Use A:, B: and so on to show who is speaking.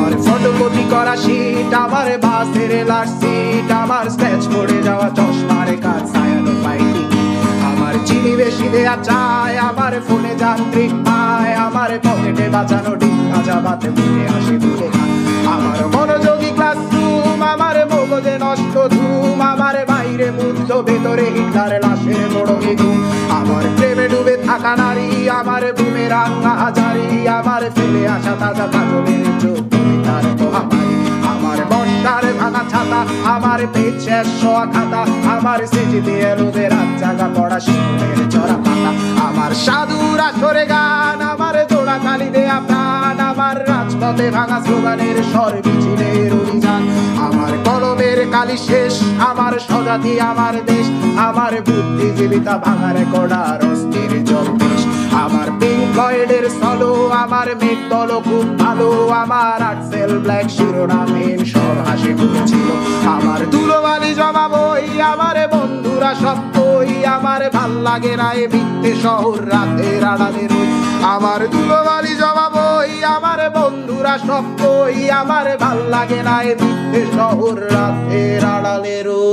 A: আমার ফটোকপি করা শীট, আমার বাসের লাস্ট সিট, আমার স্ক্র্যাচ পড়ে যাওয়া চশমার কাজ, সায়ানো ফাইটিং, আমার চিনি বেশি দেয়া চায়, আমার ফোনে যান্ত্রিক পায়, আমার পকেটে বাঁচানো ডিম ভাজা ভাতে মুখে হাসি ফুটে খায়, আমার মনোযোগী ক্লাসরুম, আমার মগজে নষ্ট ধুম, আমার বাইরে মুগ্ধ ভেতরে হিটলার লাশের মোড়কে ঘুম, আমার প্রেমে ডুবে থাকা নারী, আমার বুমেরাং হাজারি, আমার ফেলে আসা তাজা কাজলের চোখ তার মহামারী, আমার বর্ষার ভাঙা ছাতা, আমার পেট শেষ শোয়া খাতা, আমার স্মৃতিতে রোদের রাত জাগা পড়া শিশুদের চড়া পাতা, আমার সাধুর আসরে গান, আমার জোড়া কালি দেয়া প্রাণ, আমার রাজপথে ভাঙা স্লোগানের স্বর মিছিলের অভিযান, আমার কলমের কালি শেষ, আমার স্বজাতি আমার দেশ, আমার বুদ্ধিজীবিতা ভাঙা রেকর্ডার অস্থির জলদেশ, আমার পিঙ্ক ফ্লয়েডের সলো, আমার মেঘ দল খুব ভালো, আমার আর্টসেল ব্ল্যাক শিরোনামহীন সব হাসি খুঁজছিল, আমার ধুলোবালি জমা বই, আমার বন্ধুরা সত্যই, আমার ভাল লাগে না এ মিথ্যে শহর রাতের আড়ালে রই, আমার ধুলোবালি জমা বই, আমার বন্ধুরা সত্যই, আমার ভাল লাগে না এ মিথ্যে শহর রাতের আড়ালে রই।